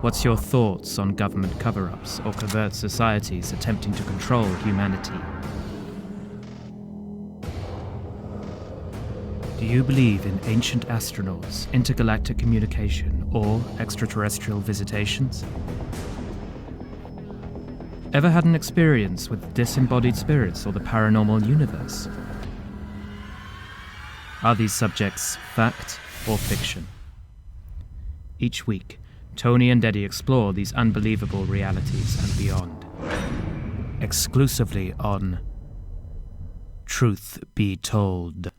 What's your thoughts on government cover-ups or covert societies attempting to control humanity? Do you believe in ancient astronauts, intergalactic communication, or extraterrestrial visitations? Ever had an experience with disembodied spirits or the paranormal universe? Are these subjects fact or fiction? Each week, Tony and Eddie explore these unbelievable realities and beyond. Exclusively on Truth Be Told.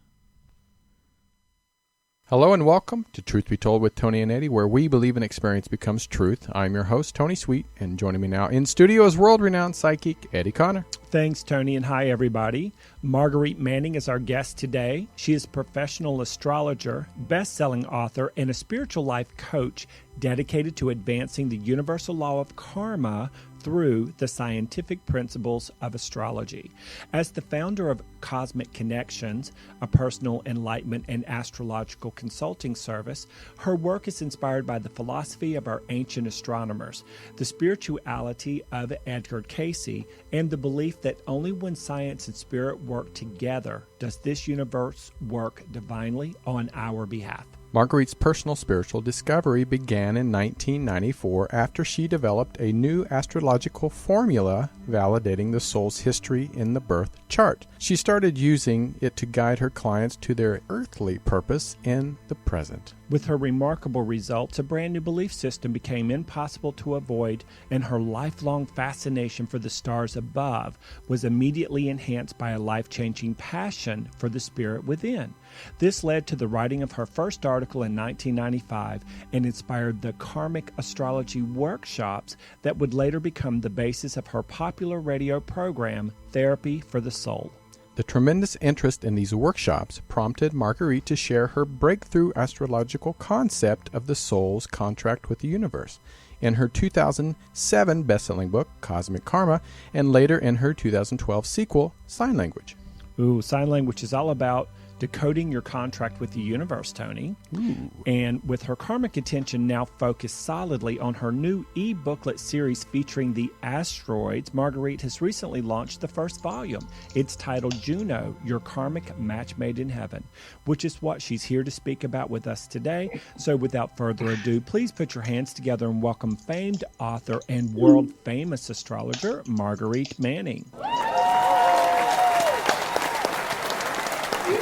Hello and welcome to Truth Be Told with Tony and Eddie, where we believe an experience becomes truth. I'm your host, Tony Sweet, and joining me now in studio is world-renowned psychic Eddie Connor. Thanks, Tony, and hi, everybody. Marguerite Manning is our guest today. She is a professional astrologer, best-selling author, and a spiritual life coach dedicated to advancing the universal law of karma through the scientific principles of astrology. As the founder of Cosmic Connections, a personal enlightenment and astrological consulting service, her work is inspired by the philosophy of our ancient astronomers, the spirituality of Edgar Cayce, and the belief that only when science and spirit work together does this universe work divinely on our behalf. Marguerite's personal spiritual discovery began in 1994 after she developed a new astrological formula validating the soul's history in the birth chart. She started using it to guide her clients to their earthly purpose in the present. With her remarkable results, a brand new belief system became impossible to avoid, and her lifelong fascination for the stars above was immediately enhanced by a life-changing passion for the spirit within. This led to the writing of her first article in 1995 and inspired the Karmic astrology workshops that would later become the basis of her popular radio program, Therapy for the Soul. The tremendous interest in these workshops prompted Marguerite to share her breakthrough astrological concept of the soul's contract with the universe in her 2007 best-selling book, Cosmic Karma, and later in her 2012 sequel, Sign Language. Ooh, Sign Language is all about decoding your contract with the universe, Tony. Ooh. And with her karmic attention now focused solidly on her new e-booklet series featuring the Asteroids, Marguerite has recently launched the first volume. It's titled Juno, Your Karmic Match Made in Heaven, which is what she's here to speak about with us today. So without further ado, please put your hands together and welcome famed author and world-famous astrologer, Marguerite Manning.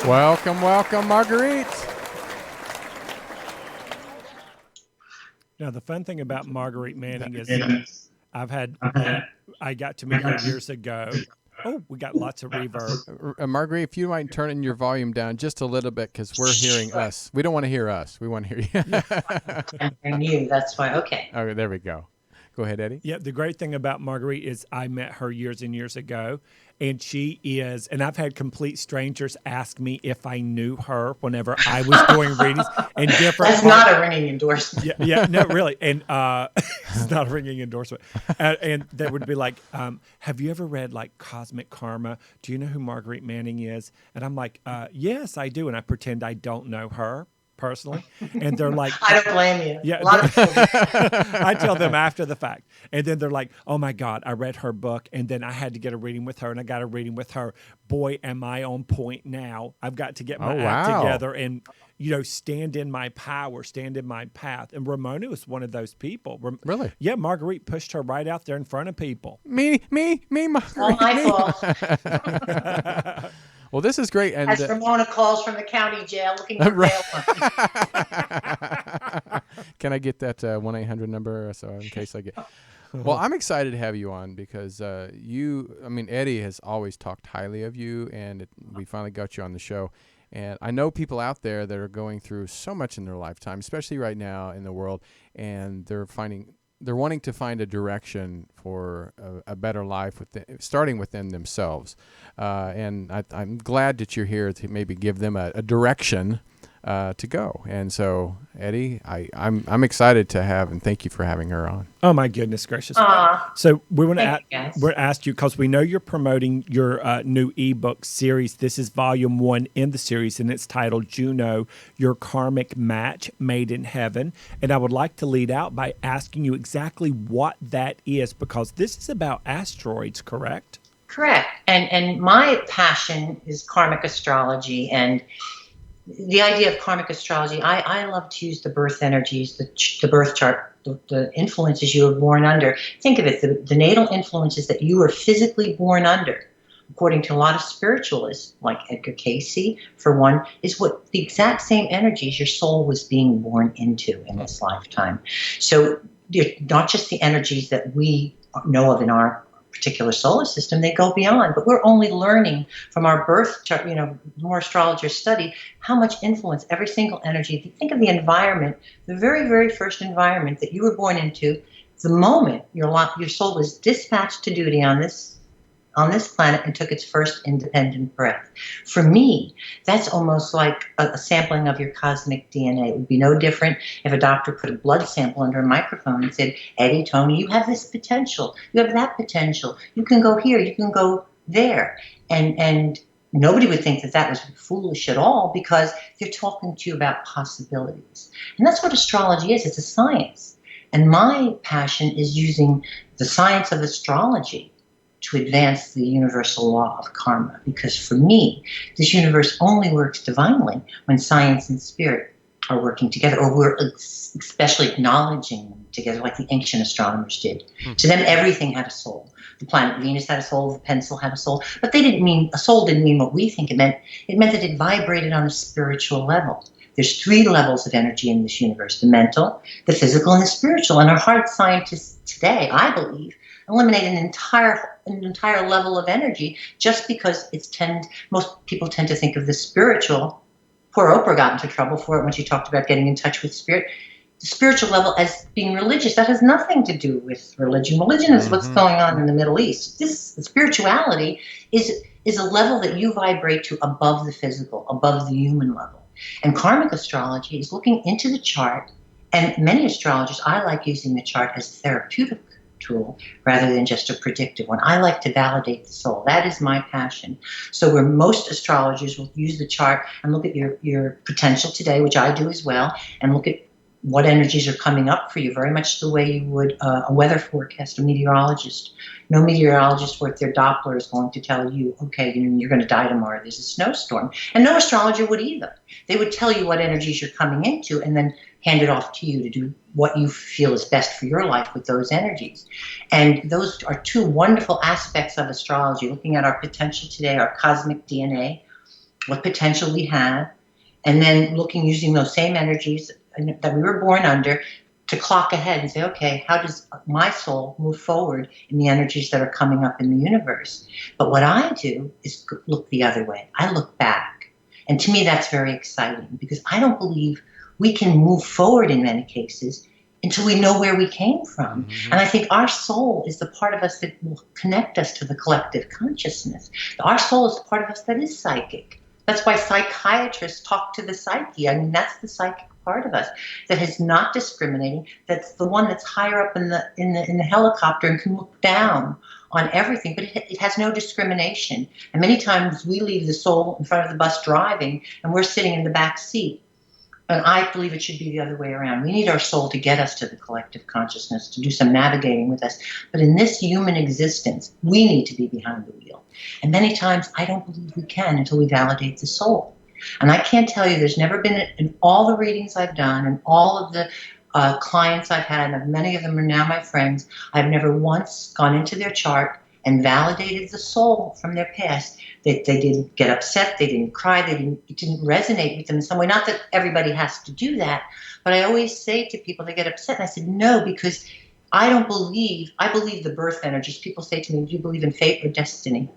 Welcome, Marguerite. Now, the fun thing about Marguerite Manning is I got to meet her years ago. Oh, we got lots of reverb. Marguerite, if you might turn your volume down just a little bit because we're hearing us. We don't want to hear us. We want to hear you. And you, that's why. Okay. Okay, there we go. Go ahead, Eddie. Yeah, the great thing about Marguerite is I met her years and years ago, and she is, and I've had complete strangers ask me if I knew her whenever I was doing readings and different. That's not a ringing endorsement. Yeah, no, really, and it's not a ringing endorsement. And they would be like, "Have you ever read like Cosmic Karma? Do you know who Marguerite Manning is?" And I'm like, "Yes, I do," and I pretend I don't know her personally, and they're like, I don't blame you. Yeah, I tell them after the fact, and then they're like, "Oh my God, I read her book, and then I had to get a reading with her, and I got a reading with her. Boy, am I on point now! I've got to get my act together and stand in my power, stand in my path." And Ramona was one of those people. Really? Yeah, Marguerite pushed her right out there in front of people. Me, Marguerite. All my fault. Well, this is great. And as Ramona calls from the county jail looking for bail money. Can I get that 1-800 number so in case I get... Well, I'm excited to have you on because Eddie has always talked highly of you, and we finally got you on the show. And I know people out there that are going through so much in their lifetime, especially right now in the world, and they're wanting to find a direction for a better life, starting within themselves. And I'm glad that you're here to maybe give them a direction to go. And so, Eddie, I'm excited to have, and thank you for having her on. Oh my goodness gracious! So we want to ask you, because we know you're promoting your new ebook series. This is volume 1 in the series, and it's titled Juno, Your Karmic Match Made in Heaven. And I would like to lead out by asking you exactly what that is, because this is about asteroids, correct? Correct. And my passion is karmic astrology, and the idea of karmic astrology, I love to use the birth energies, the birth chart, the influences you were born under. Think of it, the natal influences that you were physically born under, according to a lot of spiritualists, like Edgar Cayce, for one, is what the exact same energies your soul was being born into in this lifetime. So they're not just the energies that we know of in our particular solar system, they go beyond, but we're only learning from our birth chart. The more astrologers study how much influence every single energy. If you think of the environment, the very, very first environment that you were born into, the moment your soul was dispatched to duty on this planet and took its first independent breath. For me, that's almost like a sampling of your cosmic DNA. It would be no different if a doctor put a blood sample under a microphone and said, Eddie, Tony, you have this potential. You have that potential. You can go here. You can go there. And nobody would think that was foolish at all, because they're talking to you about possibilities. And that's what astrology is. It's a science. And my passion is using the science of astrology to advance the universal law of karma. Because for me, this universe only works divinely when science and spirit are working together, or we're especially acknowledging them together, like the ancient astronomers did. To them, everything had a soul. The planet Venus had a soul, the pencil had a soul, but a soul didn't mean what we think it meant. It meant that it vibrated on a spiritual level. There's 3 levels of energy in this universe: the mental, the physical, and the spiritual. And our hard scientists today, I believe, eliminate an entire level of energy just because most people tend to think of the spiritual. Poor Oprah got into trouble for it when she talked about getting in touch with spirit. The spiritual level as being religious, that has nothing to do with religion. Religion is what's going on in the Middle East. The spirituality is a level that you vibrate to above the physical, above the human level. And karmic astrology is looking into the chart, and many astrologers, I like using the chart as a therapeutic tool rather than just a predictive one. I like to validate the soul. That is my passion. So where most astrologers will use the chart and look at your potential today, which I do as well, and look at what energies are coming up for you, very much the way you would a weather forecast, a meteorologist. No meteorologist worth their Doppler is going to tell you, okay, you're going to die tomorrow. There's a snowstorm. And no astrologer would either. They would tell you what energies you're coming into and then hand it off to you to do what you feel is best for your life with those energies. And those are 2 wonderful aspects of astrology, looking at our potential today, our cosmic DNA, what potential we have, and then using those same energies that we were born under to clock ahead and say, okay, how does my soul move forward in the energies that are coming up in the universe? But what I do is look the other way. I look back. And to me, that's very exciting, because I don't believe we can move forward in many cases until we know where we came from. And I think our soul is the part of us that will connect us to the collective consciousness. Our soul is the part of us that is psychic. That's why psychiatrists talk to the psyche. I mean, that's the psychic part of us that is not discriminating. That's the one that's higher up in the helicopter and can look down on everything, but it has no discrimination. And many times we leave the soul in front of the bus driving, and we're sitting in the back seat. And I believe it should be the other way around. We need our soul to get us to the collective consciousness, to do some navigating with us. But in this human existence, we need to be behind the wheel. And many times, I don't believe we can until we validate the soul. And I can't tell you, there's never been, in all the readings I've done and all of the clients I've had, and many of them are now my friends, I've never once gone into their chart and validated the soul from their past. They didn't get upset, they didn't cry, it didn't resonate with them in some way. Not that everybody has to do that, but I always say to people, they get upset, and I said, no, because I believe the birth energies. People say to me, do you believe in fate or destiny?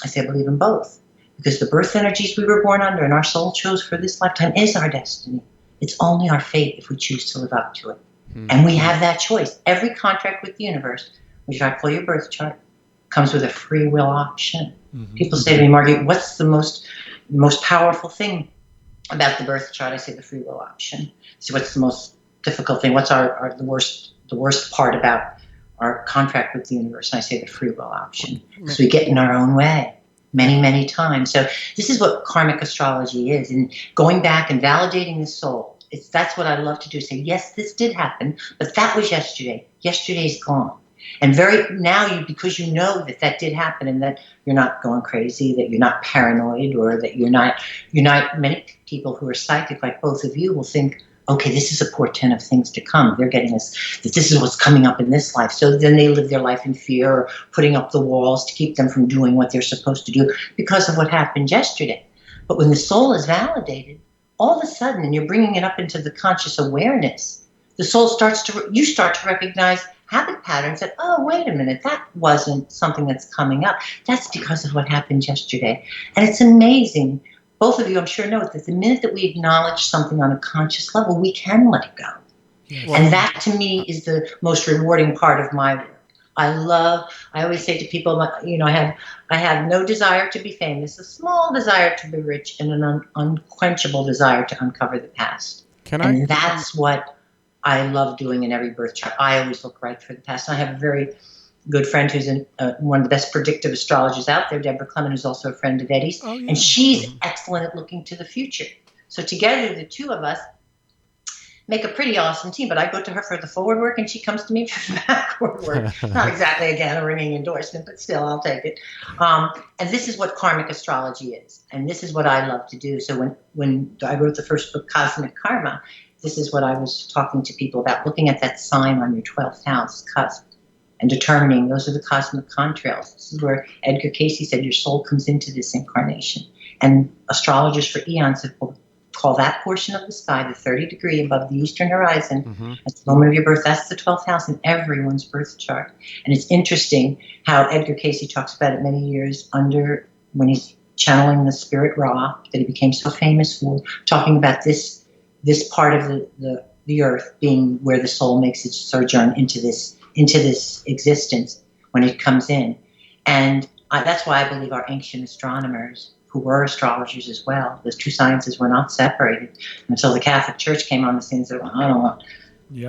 I say, I believe in both. Because the birth energies we were born under and our soul chose for this lifetime is our destiny. It's only our fate if we choose to live up to it. And we have that choice. Every contract with the universe, which I call your birth chart, comes with a free will option. People say to me, Marguerite, what's the most powerful thing about the birth chart, I say the free will option. So what's the most difficult thing? What's the worst part about our contract with the universe? And I say the free will option, because we get in our own way many, many times. So this is what karmic astrology is, and going back and validating the soul. That's what I love to do. Say, yes, this did happen, but that was yesterday. Yesterday's gone. And because you know that did happen, and that you're not going crazy, that you're not paranoid, or that you're not, many people who are psychic, like both of you, will think, okay, this is a portent of things to come. They're getting us, that this is what's coming up in this life. So then they live their life in fear, or putting up the walls to keep them from doing what they're supposed to do because of what happened yesterday. But when the soul is validated, all of a sudden, and you're bringing it up into the conscious awareness, the soul you start to recognize habit patterns that, oh, wait a minute, that wasn't something that's coming up. That's because of what happened yesterday. And it's amazing. Both of you, I'm sure, know that the minute that we acknowledge something on a conscious level, we can let it go. Yes. And that, to me, is the most rewarding part of my work. I always say to people, I have no desire to be famous, a small desire to be rich, and an unquenchable desire to uncover the past. And that's what I love doing in every birth chart. I always look right for the past. And I have a very good friend who's one of the best predictive astrologers out there, Deborah Clement, who's also a friend of Eddie's. Oh, yeah. And she's excellent at looking to the future. So together, the two of us make a pretty awesome team. But I go to her for the forward work, and she comes to me for the backward work. Not exactly, again, a ringing endorsement, but still, I'll take it. And this is what karmic astrology is. And this is what I love to do. So when I wrote the first book, Cosmic Karma, this is what I was talking to people about, looking at that sign on your 12th house, cusp, and determining those are the cosmic contrails. This is where Edgar Cayce said your soul comes into this incarnation. And astrologers for eons have called that portion of the sky, the 30 degree above the eastern horizon, at the moment of your birth. That's the 12th house in everyone's birth chart. And it's interesting how Edgar Cayce talks about it many years when he's channeling the spirit Ra, that he became so famous for, talking about this part of the earth being where the soul makes its sojourn into this existence when it comes in. And that's why I believe our ancient astronomers, who were astrologers as well, those two sciences were not separated until the Catholic Church came on the scene and said, well, I don't want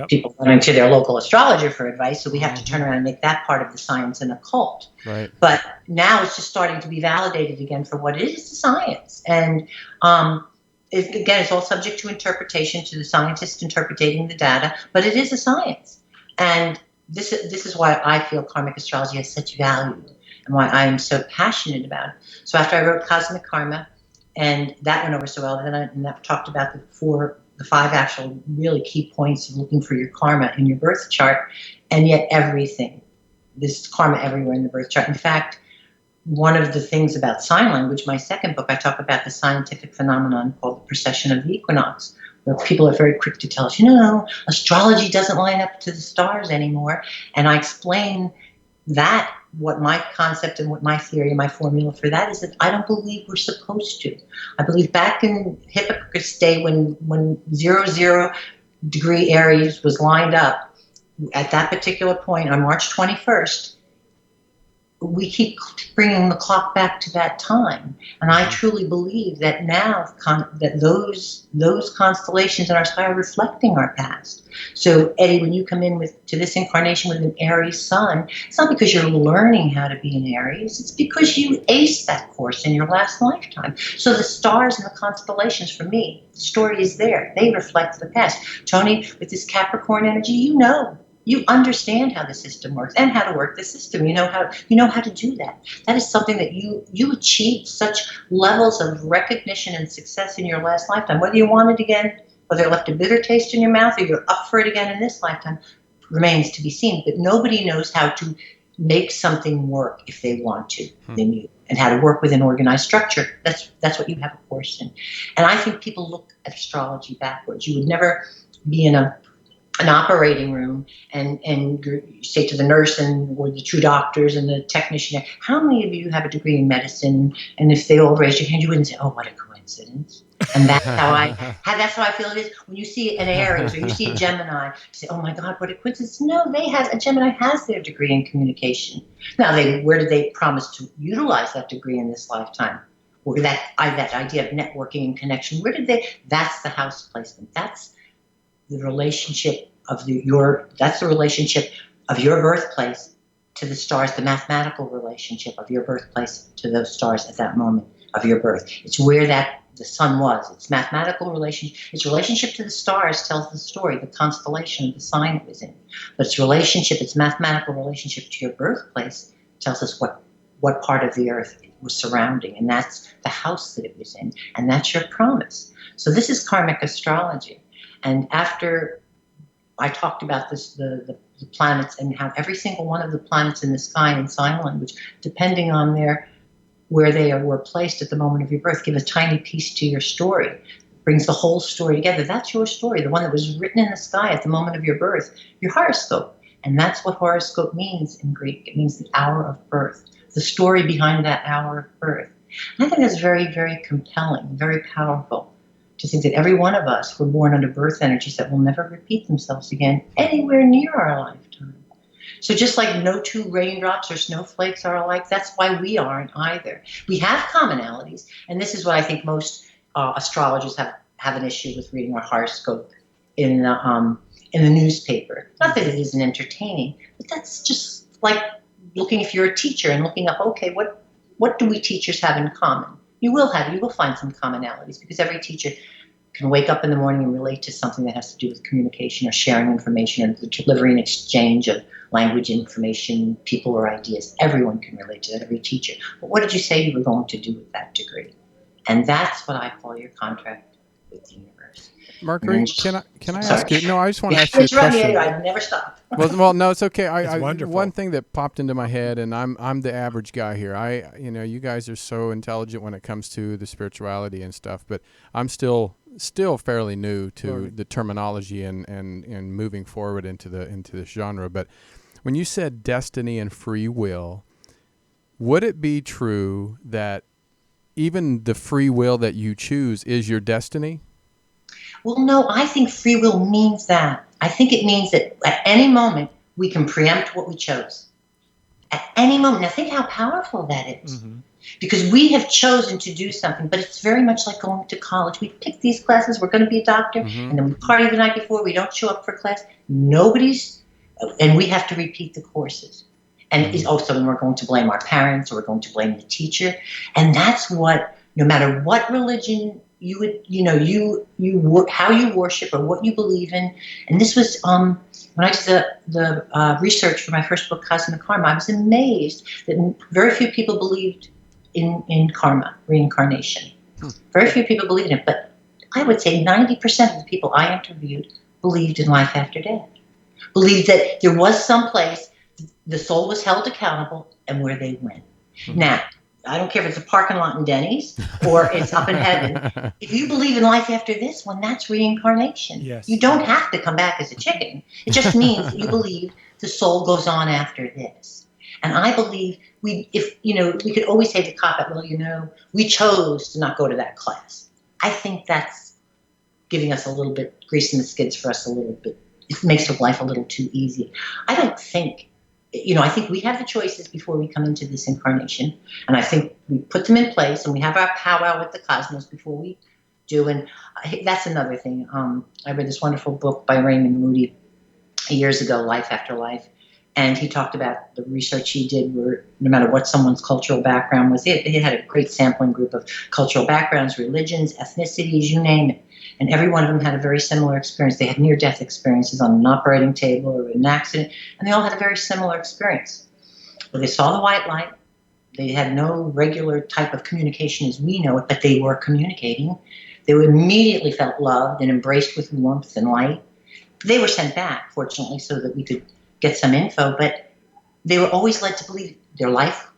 people running to their local astrologer for advice, so we have to turn around and make that part of the science an occult. Right. But now it's just starting to be validated again for what it is, the science. And again, it's all subject to interpretation, to the scientists interpreting the data, but it is a science. And this is why I feel karmic astrology has such value, and why I am so passionate about it. So after I wrote Cosmic Karma, and that went over so well, then I talked about the five actual really key points of looking for your karma in your birth chart, and yet everything. There's karma everywhere in the birth chart. In fact, one of the things about sign language, my second book, I talk about the scientific phenomenon called the precession of the equinox, where people are very quick to tell us, astrology doesn't line up to the stars anymore. And I explain that, what my concept and what my theory and my formula for that is, that I don't believe we're supposed to. I believe back in Hippocrates' day, when 00 degree Aries was lined up, at that particular point on March 21st, we keep bringing the clock back to that time. And I truly believe that now that those constellations in our sky are reflecting our past. So Eddie, when you come in to this incarnation with an Aries sun, it's not because you're learning how to be an Aries, it's because you aced that course in your last lifetime. So the stars and the constellations, for me, the story is there. They reflect the past. Tony, with this Capricorn energy, you understand how the system works and how to work the system. You know how to do that. That is something that you achieved such levels of recognition and success in your last lifetime. Whether you want it again, whether it left a bitter taste in your mouth, or you're up for it again in this lifetime, remains to be seen. But nobody knows how to make something work if they want to than you, and how to work with an organized structure. That's what you have a course in. And I think people look at astrology backwards. You would never be in an operating room and say to the nurse or the two doctors and the technician, how many of you have a degree in medicine? And if they all raised your hand, you wouldn't say, oh, what a coincidence. And that's how I feel it is when you see an Aries or you see a Gemini. You say, oh my God, what a coincidence. No, a Gemini has their degree in communication. Now, where did they promise to utilize that degree in this lifetime? or that idea of networking and connection. That's the house placement. That's the relationship of that's the relationship of your birthplace to the stars, the mathematical relationship of your birthplace to those stars at that moment of your birth. It's where the sun was. Its mathematical relationship, its relationship to the stars tells the story, the constellation, the sign it was in. But its mathematical relationship to your birthplace tells us what part of the earth it was surrounding, and that's the house that it was in, and that's your promise. So this is karmic astrology. And after I talked about this, the planets, and how every single one of the planets in the sky in sign language, depending on where they were placed at the moment of your birth, give a tiny piece to your story, brings the whole story together. That's your story, the one that was written in the sky at the moment of your birth, your horoscope. And that's what horoscope means in Greek. It means the hour of birth, the story behind that hour of birth. And I think that's very, very compelling, very powerful, to think that every one of us were born under birth energies that will never repeat themselves again anywhere near our lifetime. So just like no two raindrops or snowflakes are alike, that's why we aren't either. We have commonalities, and this is what I think most astrologers have an issue with reading our horoscope in the newspaper. Not that it isn't entertaining, but that's just like looking, if you're a teacher and looking up, okay, what do we teachers have in common? You will find some commonalities, because every teacher can wake up in the morning and relate to something that has to do with communication or sharing information or the delivery and exchange of language, information, people, or ideas. Everyone can relate to that, every teacher. But what did you say you were going to do with that degree? And that's what I call your contract with the universe. Marguerite, can I ask you? No, I just want to ask you a question. I never stop. Well, no, it's okay. It's wonderful. One thing that popped into my head, and I'm the average guy here. You guys are so intelligent when it comes to the spirituality and stuff, but I'm still fairly new to the terminology and moving forward into this genre. But when you said destiny and free will, would it be true that even the free will that you choose is your destiny? Well, no, I think free will means that. I think it means that at any moment we can preempt what we chose. At any moment. Now think how powerful that is. Mm-hmm. Because we have chosen to do something, but it's very much like going to college. We pick these classes, we're going to be a doctor, mm-hmm. and then we party the night before, we don't show up for class. And we have to repeat the courses. And mm-hmm. Also we're going to blame our parents, or we're going to blame the teacher. And that's what, no matter what religion you would, how you worship or what you believe in. And this was, when I did the research for my first book, Cosmic Karma, I was amazed that very few people believed in karma, reincarnation. Very few people believed in it, but I would say 90% of the people I interviewed believed in life after death. Believed that there was some place the soul was held accountable and where they went. Mm-hmm. Now, I don't care if it's a parking lot in Denny's or it's up in heaven. If you believe in life after this one, that's reincarnation. Yes. You don't have to come back as a chicken. It just means that you believe the soul goes on after this. And I believe we could always say the cop-out, well, we chose to not go to that class. I think that's giving us a little bit, greasing the skids for us a little bit. It makes life a little too easy. I don't think, I think we have the choices before we come into this incarnation. And I think we put them in place, and we have our powwow with the cosmos before we do. And that's another thing. I read this wonderful book by Raymond Moody years ago, Life After Life. And he talked about the research he did where no matter what someone's cultural background was, they had a great sampling group of cultural backgrounds, religions, ethnicities, you name it. And every one of them had a very similar experience. They had near-death experiences on an operating table or an accident, and they all had a very similar experience. Well, they saw the white light. They had no regular type of communication as we know it, but they were communicating. They immediately felt loved and embraced with warmth and light. They were sent back, fortunately, so that we could get some info, but they were always led to believe their life.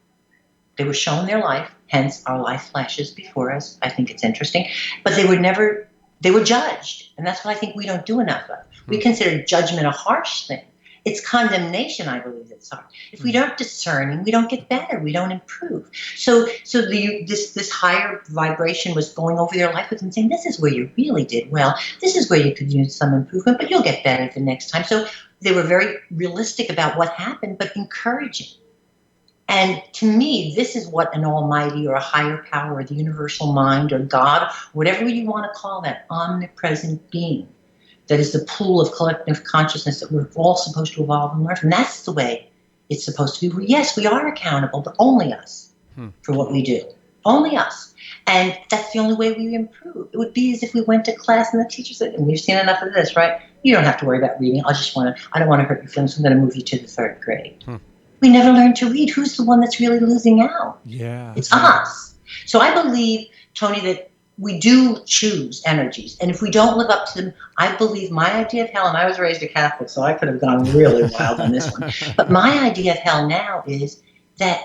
They were shown their life, hence our life flashes before us. I think it's interesting. But they were judged, and that's what I think we don't do enough of. We consider judgment a harsh thing. It's condemnation, I believe, that's hard. If we don't discern, we don't get better, we don't improve. So this higher vibration was going over their life with them, saying, this is where you really did well. This is where you could use some improvement, but you'll get better the next time. So they were very realistic about what happened, but encouraging. And to me, this is what an almighty or a higher power or the universal mind or God, whatever you want to call that omnipresent being, that is the pool of collective consciousness that we're all supposed to evolve and learn from. That's the way it's supposed to be. Yes, we are accountable, but only us for what we do. Only us. And that's the only way we improve. It would be as if we went to class and the teacher said, and we've seen enough of this, right? You don't have to worry about reading. I don't want to hurt your feelings. I'm going to move you to the 3rd grade. We never learn to read. Who's the one that's really losing out? Yeah. It's us. So I believe, Tony, that we do choose energies. And if we don't live up to them, I believe my idea of hell, and I was raised a Catholic, so I could have gone really wild on this one. But my idea of hell now is that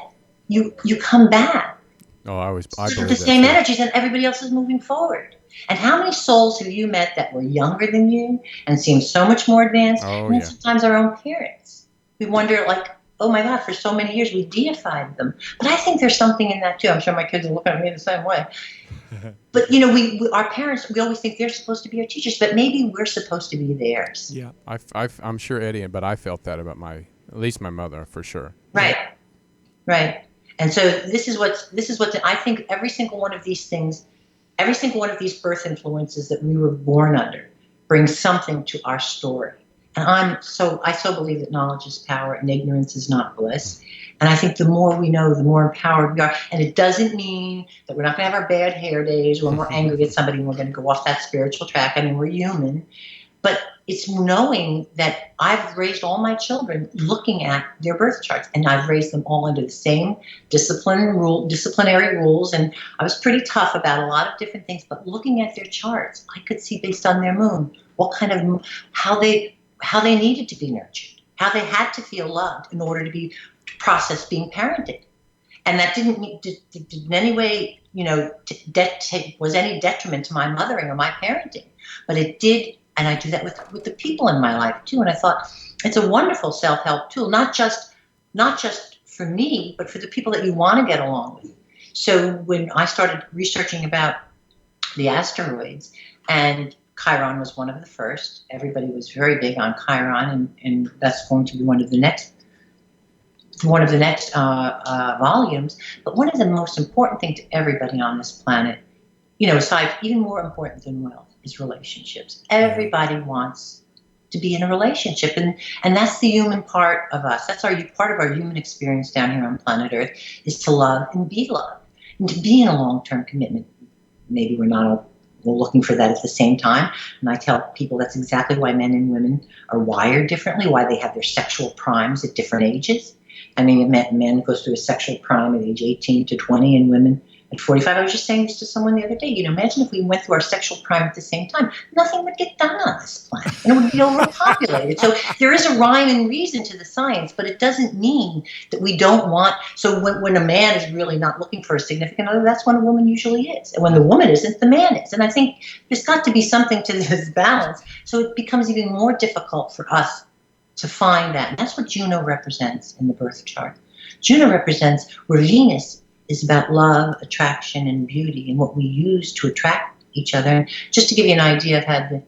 you come back. Oh, I believe the that same too. energies, and everybody else is moving forward. And how many souls have you met that were younger than you and seemed so much more advanced? Oh, and then yeah. sometimes our own parents. We wonder, like, oh my God, for so many years we deified them. But I think there's something in that too. I'm sure my kids are looking at me the same way. But our parents, we always think they're supposed to be our teachers, but maybe we're supposed to be theirs. Yeah, I'm sure Eddie, but I felt that about at least my mother for sure. Right. And so this is what I think. Every single one of these things, every single one of these birth influences that we were born under, brings something to our story. And I so believe that knowledge is power and ignorance is not bliss. And I think the more we know, the more empowered we are. And it doesn't mean that we're not going to have our bad hair days when we're angry at somebody and we're going to go off that spiritual track. I mean, we're human. But it's knowing that I've raised all my children looking at their birth charts, and I've raised them all under the same disciplinary rules. And I was pretty tough about a lot of different things, but looking at their charts, I could see based on their moon how they needed to be nurtured, how they had to feel loved in order to process being parented. And that didn't in any way, was any detriment to my mothering or my parenting, but it did. And I do that with the people in my life too. And I thought it's a wonderful self-help tool, not just for me, but for the people that you want to get along with. So when I started researching about the asteroids, and Chiron was one of the first, everybody was very big on Chiron, and that's going to be one of the next volumes. But one of the most important things to everybody on this planet, aside, even more important than wealth, is relationships. Everybody wants to be in a relationship, and that's the human part of us. That's part of our human experience down here on planet Earth, is to love and be loved, and to be in a long-term commitment. Maybe we're looking for that at the same time. And I tell people that's exactly why men and women are wired differently, why they have their sexual primes at different ages. I mean, men goes through a sexual prime at age 18 to 20, and women at 45. I was just saying this to someone the other day. Imagine if we went through our sexual prime at the same time. Nothing would get done on this planet, and it would be overpopulated. So there is a rhyme and reason to the science, but it doesn't mean that we don't want. So when a man is really not looking for a significant other, that's when a woman usually is. And when the woman isn't, the man is. And I think there's got to be something to this balance. So it becomes even more difficult for us to find that. And that's what Juno represents in the birth chart. Juno represents where Venus is about love, attraction, and beauty, and what we use to attract each other. Just to give you an idea of how the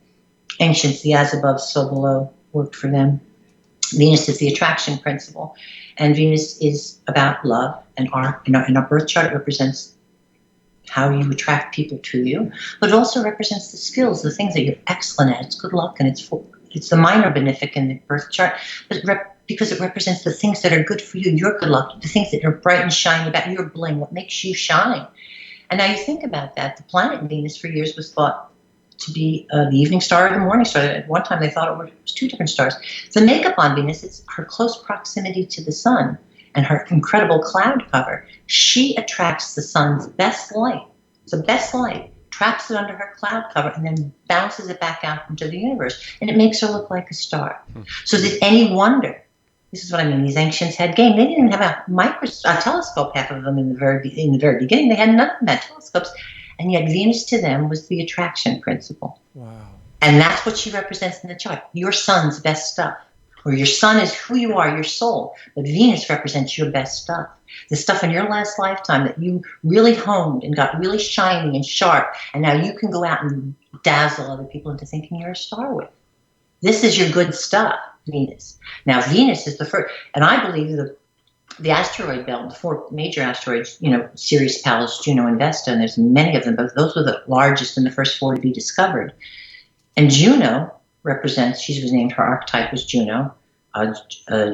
ancients, the as above, so below, worked for them. Venus is the attraction principle, and Venus is about love, and in our birth chart, it represents how you attract people to you, but it also represents the skills, the things that you're excellent at. It's good luck, and it's the minor benefic in the birth chart, but because it represents the things that are good for you, your good luck, the things that are bright and shiny about your bling, what makes you shine. And now you think about that. The planet Venus for years was thought to be the evening star or the morning star. At one time they thought it was two different stars. The makeup on Venus, it's her close proximity to the sun and her incredible cloud cover. She attracts the sun's best light. So best light, traps it under her cloud cover, and then bounces it back out into the universe. And it makes her look like a star. So is it any wonder? This is what I mean. These ancients had game. They didn't have a telescope. Half of them in the very beginning, they had none of them had telescopes, and yet Venus to them was the attraction principle. Wow! And that's what she represents in the chart. Your sun's best stuff, or your sun is who you are, your soul. But Venus represents your best stuff, the stuff in your last lifetime that you really honed and got really shiny and sharp, and now you can go out and dazzle other people into thinking you're a star with. This is your good stuff. Venus. Now, Venus is the first, and I believe the asteroid belt, the 4 major asteroids, Sirius, Pallas, Juno, and Vesta, and there's many of them, but those were the largest and the first 4 to be discovered. And Juno represents, she was named, her archetype was Juno,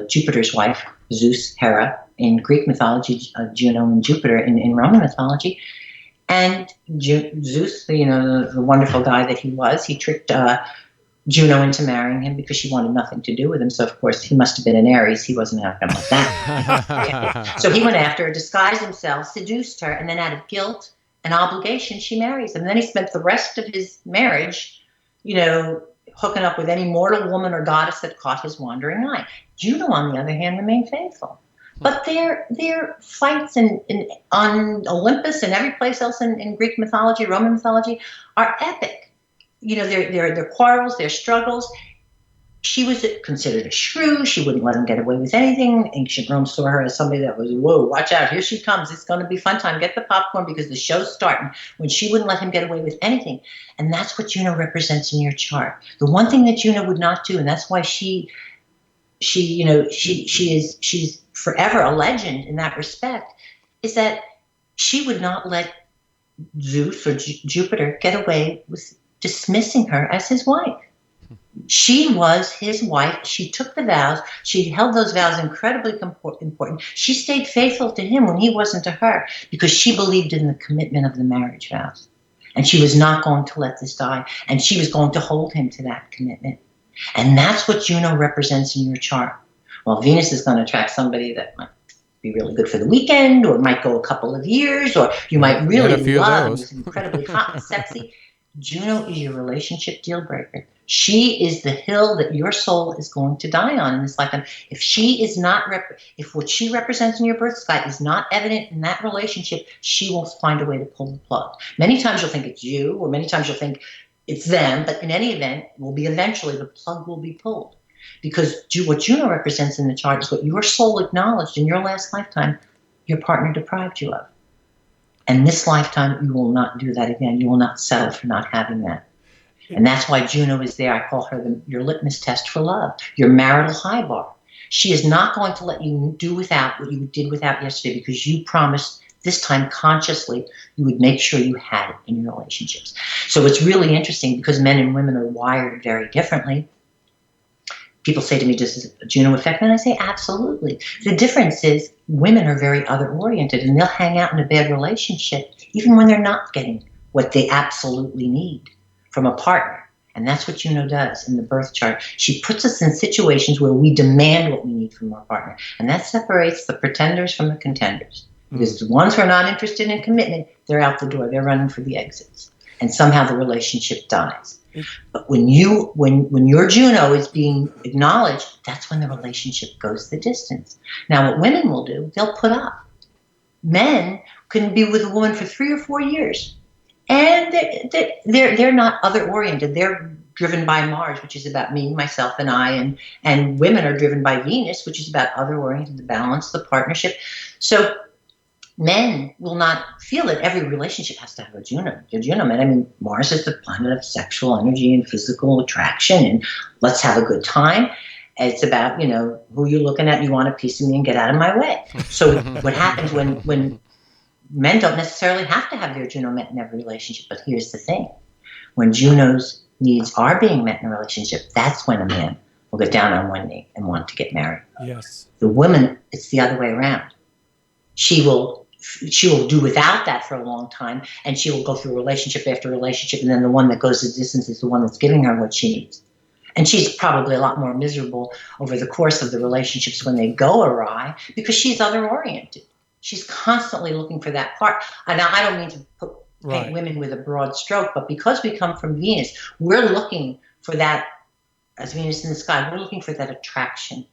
Jupiter's wife, Zeus, Hera, in Greek mythology, Juno and Jupiter in Roman mythology. And Zeus, the wonderful guy that he was, he tricked Juno into marrying him because she wanted nothing to do with him. So, of course, he must have been an Aries. He wasn't going to like that. So he went after her, disguised himself, seduced her, and then out of guilt and obligation, she marries him. And then he spent the rest of his marriage, hooking up with any mortal woman or goddess that caught his wandering eye. Juno, on the other hand, remained faithful. But their fights on Olympus and every place else in Greek mythology, Roman mythology, are epic. Their quarrels, their struggles. She was considered a shrew. She wouldn't let him get away with anything. Ancient Rome saw her as somebody that was, whoa, watch out, here she comes. It's going to be fun time. Get the popcorn because the show's starting. When she wouldn't let him get away with anything. And that's what Juno represents in your chart. The one thing that Juno would not do, and that's why she's forever a legend in that respect, is that she would not let Zeus or Jupiter get away with dismissing her as his wife. She was his wife. She took the vows. She held those vows incredibly important. She stayed faithful to him when he wasn't to her because she believed in the commitment of the marriage vows. And she was not going to let this die. And she was going to hold him to that commitment. And that's what Juno represents in your chart. Well, Venus is going to attract somebody that might be really good for the weekend, or might go a couple of years, or you might really love who's incredibly hot and sexy. Juno is your relationship deal breaker. She is the hill that your soul is going to die on in this lifetime. If she is not, if what she represents in your birth sky is not evident in that relationship, she will find a way to pull the plug. Many times you'll think it's you, or many times you'll think it's them, but in any event, it will be eventually the plug will be pulled. Because what Juno represents in the chart is what your soul acknowledged in your last lifetime your partner deprived you of. And this lifetime, you will not do that again. You will not settle for not having that. And that's why Juno is there. I call her your litmus test for love, your marital high bar. She is not going to let you do without what you did without yesterday because you promised this time consciously you would make sure you had it in your relationships. So it's really interesting because men and women are wired very differently. People say to me, does Juno affect men? And I say, absolutely. The difference is women are very other-oriented, and they'll hang out in a bad relationship even when they're not getting what they absolutely need from a partner. And that's what Juno does in the birth chart. She puts us in situations where we demand what we need from our partner. And that separates the pretenders from the contenders. Because the ones who are not interested in commitment, they're out the door. They're running for the exits. And somehow the relationship dies. But when your Juno is being acknowledged, that's when the relationship goes the distance. Now, what women will do, they'll put up. Men can be with a woman for 3 or 4 years, and they're not other-oriented. They're driven by Mars, which is about me, myself, and I, and women are driven by Venus, which is about other-oriented, the balance, the partnership. So men will not feel that every relationship has to have a Juno. Men, I mean, Mars is the planet of sexual energy and physical attraction, and let's have a good time. It's about, who you're looking at, you want a piece of me and get out of my way. So what happens when men don't necessarily have to have their Juno met in every relationship, but here's the thing. When Juno's needs are being met in a relationship, that's when a man will get down on one knee and want to get married. Yes. The woman, it's the other way around. She will do without that for a long time, and she will go through relationship after relationship, and then the one that goes the distance is the one that's giving her what she needs. And she's probably a lot more miserable over the course of the relationships when they go awry because she's other-oriented. She's constantly looking for that part. And I don't mean to paint women with a broad stroke, but because we come from Venus, we're looking for that, as Venus in the sky, we're looking for that attraction,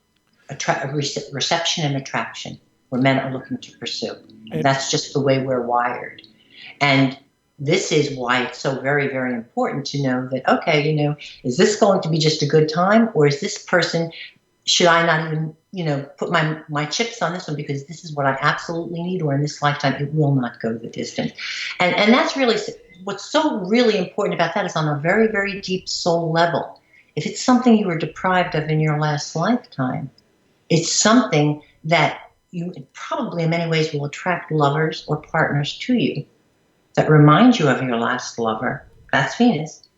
reception and attraction, where men are looking to pursue. And that's just the way we're wired. And this is why it's so very, very important to know that, okay, is this going to be just a good time, or is this person, should I not even, put my chips on this one because this is what I absolutely need, or in this lifetime it will not go the distance. And that's really, what's so really important about that is on a very, very deep soul level. If it's something you were deprived of in your last lifetime, it's something that you probably in many ways will attract lovers or partners to you that remind you of your last lover. That's Venus.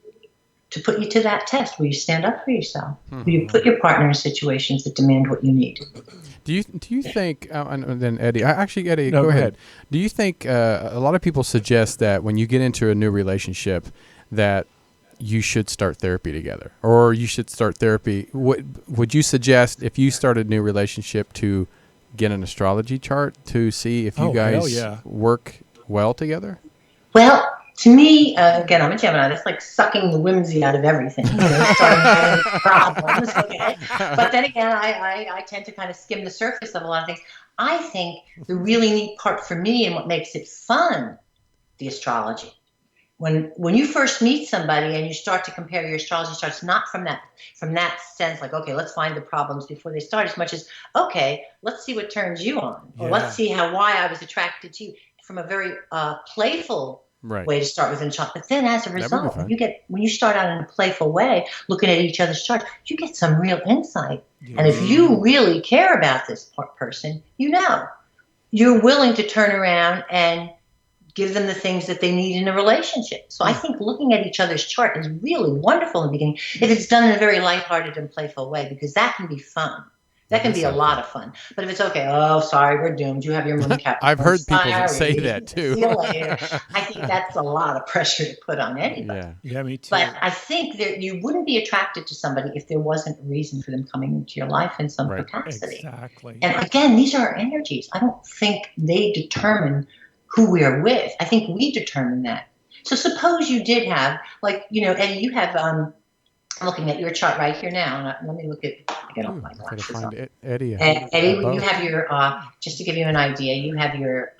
To put you to that test where you stand up for yourself, where you put your partner in situations that demand what you need. Do you think, and then Eddie, Eddie, No, go ahead. Do you think a lot of people suggest that when you get into a new relationship that you should start therapy together, or you should start therapy? Would you suggest if you start a new relationship to get an astrology chart to see if you guys work well together? Well, to me, again, I'm a Gemini. That's like sucking the whimsy out of everything. Starting having problems. Okay, but then again, I tend to kind of skim the surface of a lot of things. I think the really neat part for me and what makes it fun, the astrology. When you first meet somebody and you start to compare your astrology charts, not from that sense, like, okay, let's find the problems before they start, as much as, okay, let's see what turns you on, or let's see why I was attracted to you, from a very playful way to start with a chart. But then as a result, when you start out in a playful way, looking at each other's charts, you get some real insight. And if you really care about this person, you're willing to turn around and give them the things that they need in a relationship. So I think looking at each other's chart is really wonderful in the beginning, if it's done in a very lighthearted and playful way, because that can be fun. That can be a lot of fun. But if it's okay, oh, sorry, we're doomed. You have your moon Capricorn. I've heard people say that too. See you later. I think that's a lot of pressure to put on anybody. Yeah, me too. But I think that you wouldn't be attracted to somebody if there wasn't a reason for them coming into your life in some capacity. Exactly. And again, these are our energies. I don't think they determine who we are with. I think we determine that. So suppose you did have, like, Eddie, you have, I'm looking at your chart right here now. And let me look at, I get off my glasses. Find Eddie. Eddie, you have your, just to give you an idea, you have your,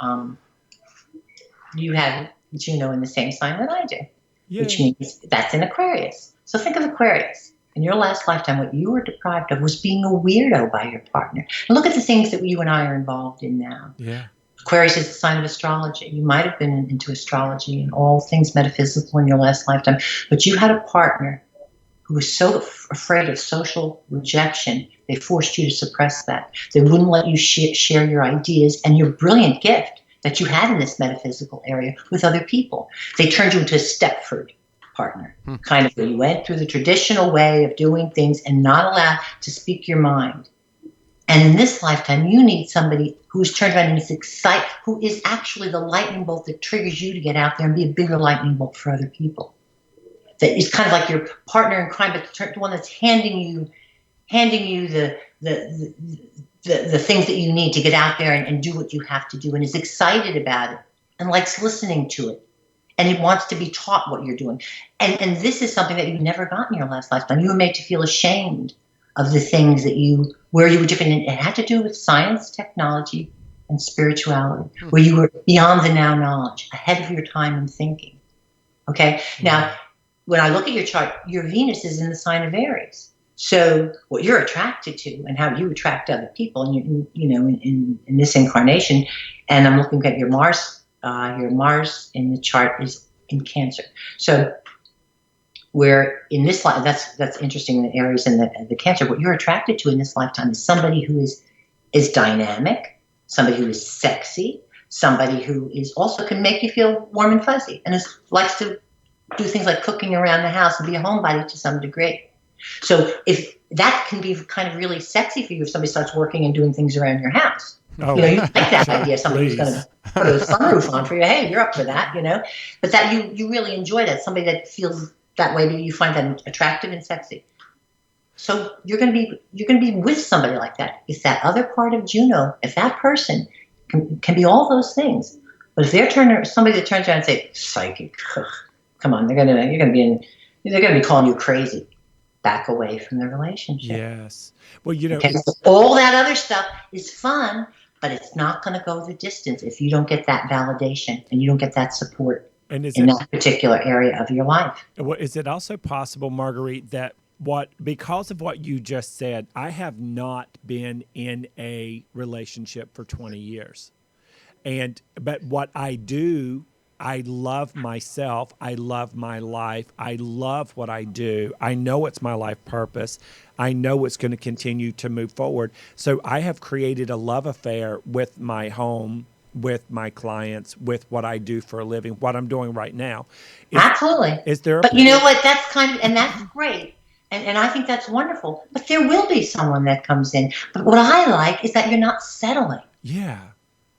you have Juno in the same sign that I do, which means that's in Aquarius. So think of Aquarius. In your last lifetime, what you were deprived of was being a weirdo by your partner. And look at the things that you and I are involved in now. Yeah. Aquarius is the sign of astrology. You might have been into astrology and all things metaphysical in your last lifetime, but you had a partner who was so afraid of social rejection, they forced you to suppress that. They wouldn't let you share your ideas and your brilliant gift that you had in this metaphysical area with other people. They turned you into a Stepford partner, kind of where you went through the traditional way of doing things and not allowed to speak your mind. And in this lifetime, you need somebody who's turned around and is excited, who is actually the lightning bolt that triggers you to get out there and be a bigger lightning bolt for other people. That is kind of like your partner in crime, but the one that's handing you the things that you need to get out there and do what you have to do, and is excited about it and likes listening to it. And it wants to be taught what you're doing. And this is something that you never got in your last lifetime. You were made to feel ashamed of the things where you were different. And it had to do with science, technology, and spirituality, where you were beyond the now knowledge, ahead of your time in thinking. Okay? Now, when I look at your chart, your Venus is in the sign of Aries. So what you're attracted to and how you attract other people, and in this incarnation, and I'm looking at your Mars in the chart is in Cancer. So where in this life, that's interesting, the Aries and the Cancer, what you're attracted to in this lifetime is somebody who is dynamic, somebody who is sexy, somebody who is also can make you feel warm and fuzzy, and likes to do things like cooking around the house and be a homebody to some degree. So if that can be kind of really sexy for you, if somebody starts working and doing things around your house. Oh, you like that idea. Somebody who's going to put a sunroof on for you. Hey, you're up for that, But that you really enjoy that. Somebody that feels that way, you find that attractive and sexy. So you're going to be with somebody like that. If that other part of Juno, if that person can be all those things, but if they're somebody that turns around and say psychic, come on, they're going to be calling you crazy. Back away from the relationship. Yes. Well, so all that other stuff is fun, but it's not going to go the distance if you don't get that validation and you don't get that support in that particular area of your life. Is it also possible, Marguerite, that because of what you just said, I have not been in a relationship for 20 years. But what I do I love myself. I love my life. I love what I do. I know it's my life purpose. I know it's going to continue to move forward. So I have created a love affair with my home, with my clients, with what I do for a living, what I'm doing right now. Absolutely. Is there? But you know what? That's kind of, and that's great. And I think that's wonderful. But there will be someone that comes in. But what I like is that you're not settling. Yeah.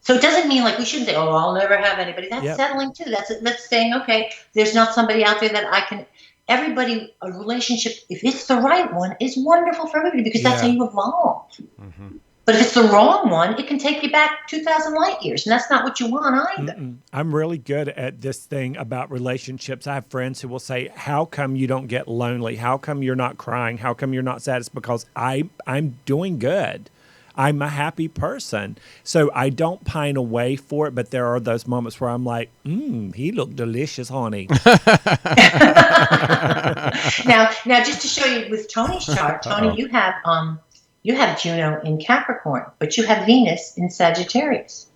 So it doesn't mean like we shouldn't say, oh, I'll never have anybody. That's settling too. That's saying, okay, there's not somebody out there that I can. Everybody, a relationship, if it's the right one, is wonderful for everybody because that's how you evolve. Mm-hmm. But if it's the wrong one, it can take you back 2,000 light years, and that's not what you want either. I'm really good at this thing about relationships. I have friends who will say, how come you don't get lonely? How come you're not crying? How come you're not sad? It's because I'm doing good. I'm a happy person. So I don't pine away for it, but there are those moments where I'm like, he looked delicious, honey. Now, just to show you with Tony's chart, Tony, you have Juno in Capricorn, but you have Venus in Sagittarius.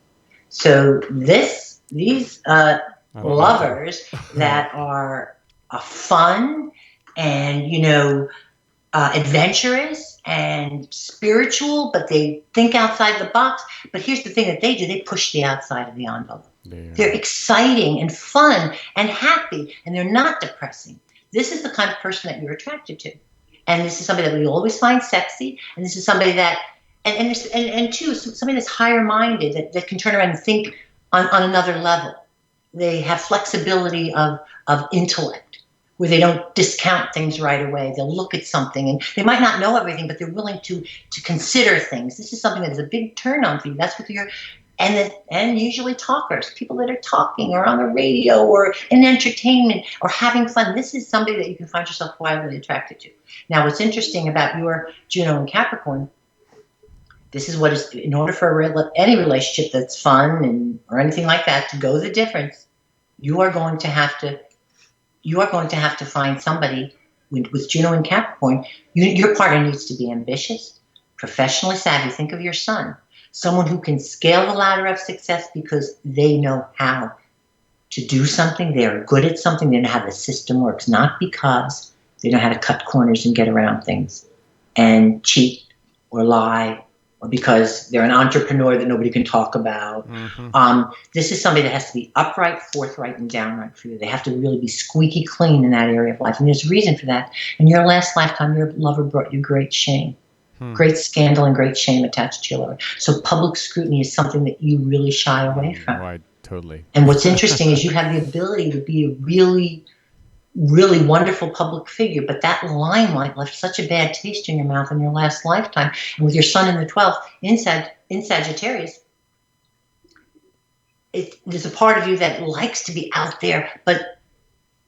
So these lovers that are fun and adventurous and spiritual, but they think outside the box. But here's the thing that they do: they push the outside of the envelope. They're exciting and fun and happy, and they're not depressing. This is the kind of person that you're attracted to. And this is somebody that we always find sexy. And this is somebody that, and two, somebody that's higher minded, that can turn around and think on another level. They have flexibility of intellect, where they don't discount things right away. They'll look at something, and they might not know everything, but they're willing to consider things. This is something that is a big turn on for you. That's what you're, and usually talkers, people that are talking or on the radio or in entertainment or having fun. This is somebody that you can find yourself wildly attracted to. Now, what's interesting about your Juno and Capricorn, this is what is, in order for any relationship that's fun or anything like that to go the difference, you are going to have to find somebody with Juno and Capricorn. Your partner needs to be ambitious, professionally savvy. Think of your son. Someone who can scale the ladder of success because they know how to do something. They're good at something. They know how the system works, not because they know how to cut corners and get around things and cheat or lie, or because they're an entrepreneur that nobody can talk about. Mm-hmm. This is somebody that has to be upright, forthright, and downright for you. They have to really be squeaky clean in that area of life. And there's a reason for that. In your last lifetime, your lover brought you great shame. Great scandal and great shame attached to your lover. So public scrutiny is something that you really shy away from. Right, totally. And what's interesting is you have the ability to be a really, really wonderful public figure, but that limelight left such a bad taste in your mouth in your last lifetime. And with your sun in the 12th in Sagittarius, there's a part of you that likes to be out there, but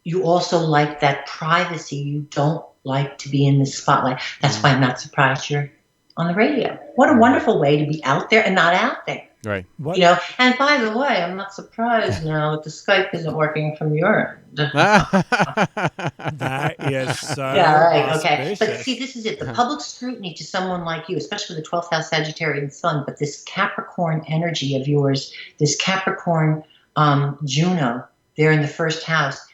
you also like that privacy. You don't like to be in the spotlight. That's why I'm not surprised you're on the radio. What a wonderful way to be out there and not out there. Right. What? And by the way, I'm not surprised now that the Skype isn't working from your end. That is so right, okay. auspicious. But see, this is it. The public scrutiny to someone like you, especially the 12th house Sagittarian sun, but this Capricorn energy of yours, this Capricorn Juno, there in the first house,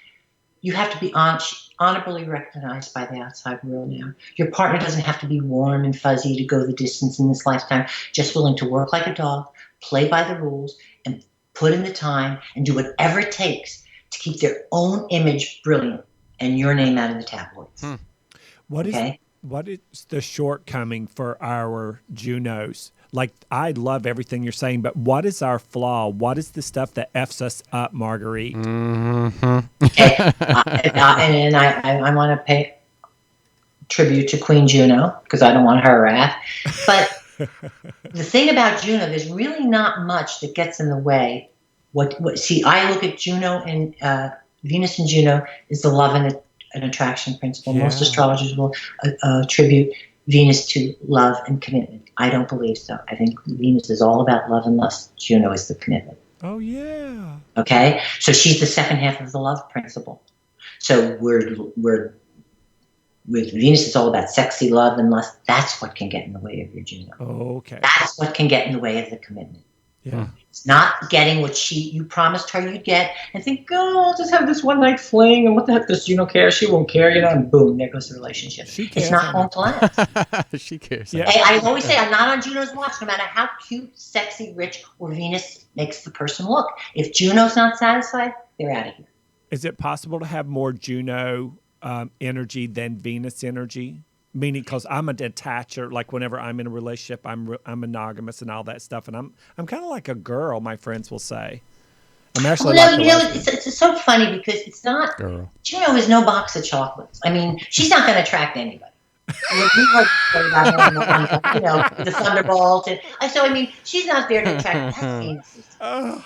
you have to be honorably recognized by the outside world now. Your partner doesn't have to be warm and fuzzy to go the distance in this lifetime, just willing to work like a dog, play by the rules, and put in the time and do whatever it takes to keep their own image brilliant and your name out of the tabloids. What is the shortcoming for our Junos? Like, I love everything you're saying, but what is our flaw? What is the stuff that F's us up, Marguerite? And I want to pay tribute to Queen Juno because I don't want her wrath. But the thing about Juno, there's really not much that gets in the way. See, I look at Juno and Venus and Juno is the love and attraction principle. Yeah. Most astrologers will attribute Venus to love and commitment. I don't believe so. I think Venus is all about love and lust. Juno is the commitment. Oh, yeah. Okay? So she's the second half of the love principle. So we're with Venus, it's all about sexy love and lust. That's what can get in the way of your Juno. Okay. That's what can get in the way of the commitment. Yeah. It's not getting what you promised her you'd get, and think, oh, I'll just have this one night fling, and what the heck does Juno care? She won't care, and boom, there goes the relationship. She cares. It's not going to last. She cares. Yeah. I always say I'm not on Juno's watch, no matter how cute, sexy, rich, or Venus makes the person look. If Juno's not satisfied, they're out of here. Is it possible to have more Juno energy than Venus energy? Meaning, because I'm a detacher, like whenever I'm in a relationship, I'm monogamous and all that stuff, and I'm kind of like a girl. My friends will say, I'm actually like a lesbian. It's so funny because it's not. Girl. Juno is no box of chocolates. I mean, she's not going to attract anybody. The Thunderbolt. So, I mean, she's not there to attract. That's Venus.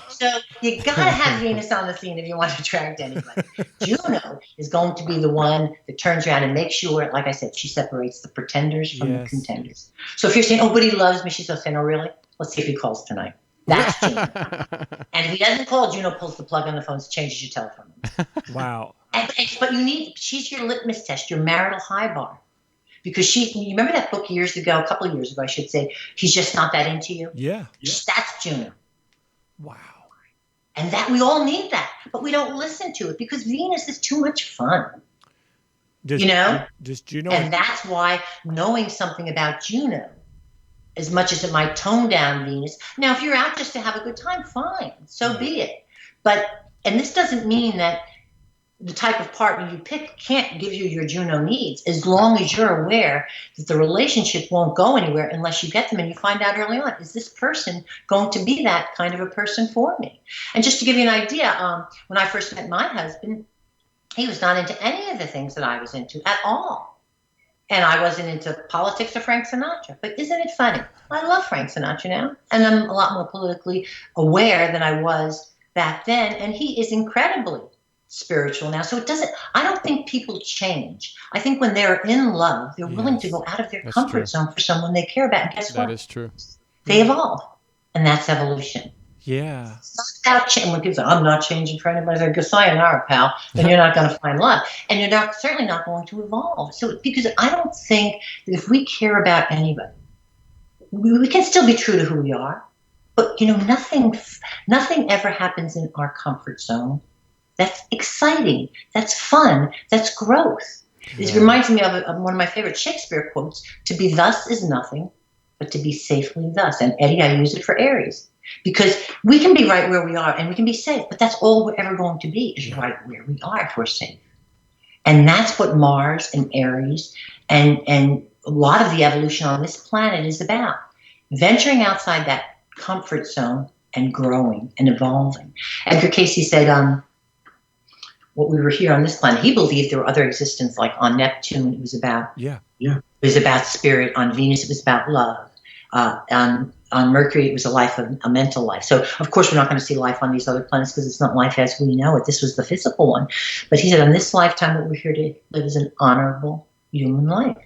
So you got to have Venus on the scene if you want to attract anybody. Juno is going to be the one that turns around and makes sure, like I said, she separates the pretenders from the contenders. So if you're saying, oh, but he loves me, she's going to say, no, really? Let's see if he calls tonight. That's Juno. And if he doesn't call, Juno pulls the plug on the phone, changes your telephone number. Wow. But she's your litmus test, your marital high bar. Because you remember that book a couple of years ago, I should say, He's Just Not That Into You? Yeah. That's Juno. Wow. And that we all need that, but we don't listen to it because Venus is too much fun. Does Juno? And that's why knowing something about Juno, as much as it might tone down Venus. Now, if you're out just to have a good time, fine, so be it. And this doesn't mean that the type of partner you pick can't give you your Juno needs, as long as you're aware that the relationship won't go anywhere unless you get them and you find out early on, is this person going to be that kind of a person for me? And just to give you an idea, when I first met my husband, he was not into any of the things that I was into at all. And I wasn't into politics or Frank Sinatra. But isn't it funny? I love Frank Sinatra now, and I'm a lot more politically aware than I was back then, and he is incredibly spiritual now. So I don't think people change. I think when they're in love, they're willing to go out of their comfort zone for someone they care about. And guess what? That is true. They evolve. And that's evolution. Yeah. It's not about change. When people say, I'm not changing for anybody, I go, sayonara, pal, then you're not going to find love. And you're certainly not going to evolve. So, because I don't think that if we care about anybody, we can still be true to who we are. But, nothing ever happens in our comfort zone. That's exciting. That's fun. That's growth. This reminds me of one of my favorite Shakespeare quotes: "To be thus is nothing, but to be safely thus." And Eddie, I use it for Aries, because we can be right where we are and we can be safe, but that's all we're ever going to be, is right where we are if we're safe. And that's what Mars and Aries and a lot of the evolution on this planet is about: venturing outside that comfort zone and growing and evolving. Edgar Cayce said, what we were here on this planet, he believed there were other existences, like on Neptune, it was about it was about spirit. On Venus, it was about love. On Mercury, it was a mental life. So, of course, we're not going to see life on these other planets because it's not life as we know it. This was the physical one. But he said, on this lifetime, what we're here to live is an honorable human life.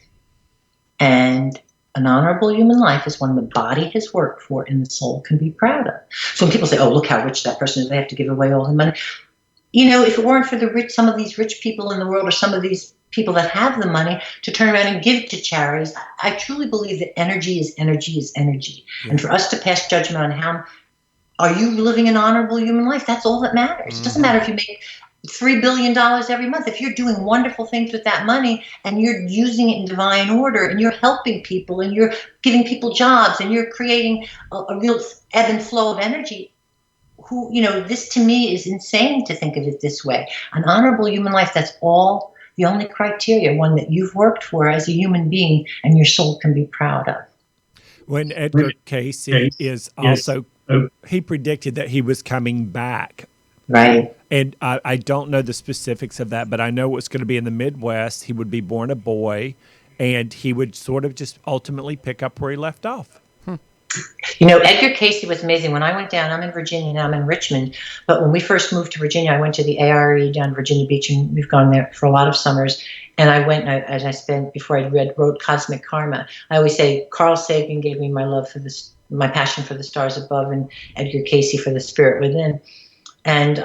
And an honorable human life is one the body has worked for and the soul can be proud of. So when people say, oh, look how rich that person is, they have to give away all the money. If it weren't for some of these rich people in the world, or some of these people that have the money to turn around and give to charities, I truly believe that energy is energy is energy. Yeah. And for us to pass judgment on how are you living an honorable human life, that's all that matters. It doesn't matter if you make $3 billion every month. If you're doing wonderful things with that money and you're using it in divine order and you're helping people and you're giving people jobs and you're creating a real ebb and flow of energy, this to me is insane to think of it this way. An honorable human life, that's all the only criteria, one that you've worked for as a human being and your soul can be proud of. When Edgar Cayce is also, he predicted that he was coming back. Right. And I don't know the specifics of that, but I know it's going to be in the Midwest. He would be born a boy, and he would sort of just ultimately pick up where he left off. Edgar Cayce was amazing. When I went down, I'm in Virginia now, I'm in Richmond, but when we first moved to Virginia, I went to the ARE down Virginia Beach, and we've gone there for a lot of summers. And I went, as I spent, before I wrote Cosmic Karma, I always say Carl Sagan gave me my love for this, my passion for the stars above, and Edgar Cayce for the spirit within. And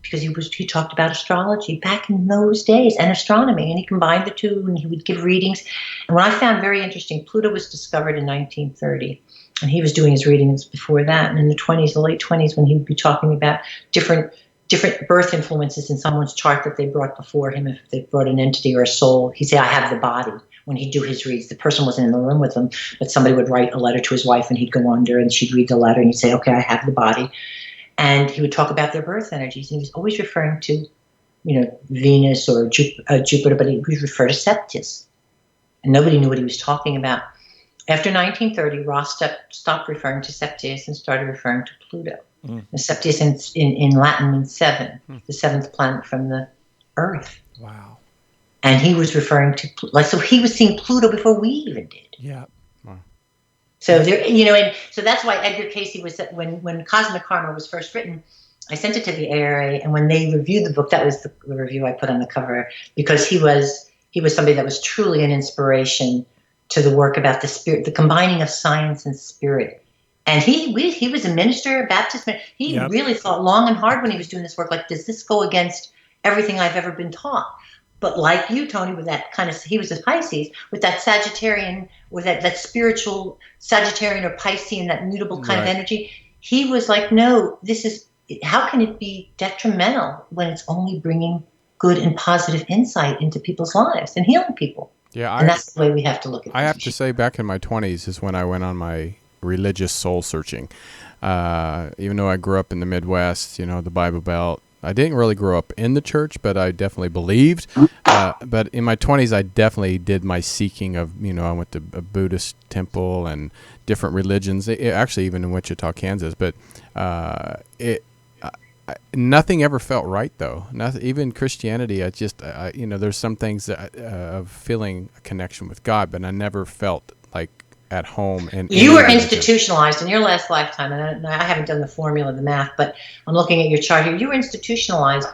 because he talked about astrology back in those days and astronomy, and he combined the two, and he would give readings. And what I found very interesting, Pluto was discovered in 1930, And he was doing his readings before that. And in the late 20s, when he would be talking about different birth influences in someone's chart that they brought before him, if they brought an entity or a soul, he'd say, I have the body. When he'd do his reads, the person wasn't in the room with him, but somebody would write a letter to his wife and he'd go under and she'd read the letter and he'd say, okay, I have the body. And he would talk about their birth energies. And he was always referring to, Venus or Jupiter, but he would refer to Septis. And nobody knew what he was talking about. After 1930, Ross stopped referring to Septis and started referring to Pluto. Mm. The Septis in Latin means seven, the seventh planet from the Earth. Wow. And he was referring to, so he was seeing Pluto before we even did. Yeah. Wow. So there, and so that's why Edgar Cayce was, when Cosmic Karma was first written, I sent it to the ARA, and when they reviewed the book, that was the review I put on the cover, because he was somebody that was truly an inspiration to the work about the spirit, the combining of science and spirit. And he was a minister, a Baptist minister. He really thought long and hard when he was doing this work, like, does this go against everything I've ever been taught? But like you, Tony, with that kind of, he was a Pisces, with that Sagittarian, with that spiritual Sagittarian or Piscean, that mutable kind of energy, he was like, no, how can it be detrimental when it's only bringing good and positive insight into people's lives and healing people? Yeah, and that's the way we have to look at it. I have to say, back in my 20s is when I went on my religious soul searching. Even though I grew up in the Midwest, the Bible Belt, I didn't really grow up in the church, but I definitely believed. But in my 20s, I definitely did my seeking of, I went to a Buddhist temple and different religions, actually even in Wichita, Kansas. But nothing ever felt right, though. Nothing, even Christianity, there's some things of feeling a connection with God, but I never felt like at home. And you were institutionalized in your last lifetime, and I haven't done the formula, the math, but I'm looking at your chart here. You were institutionalized,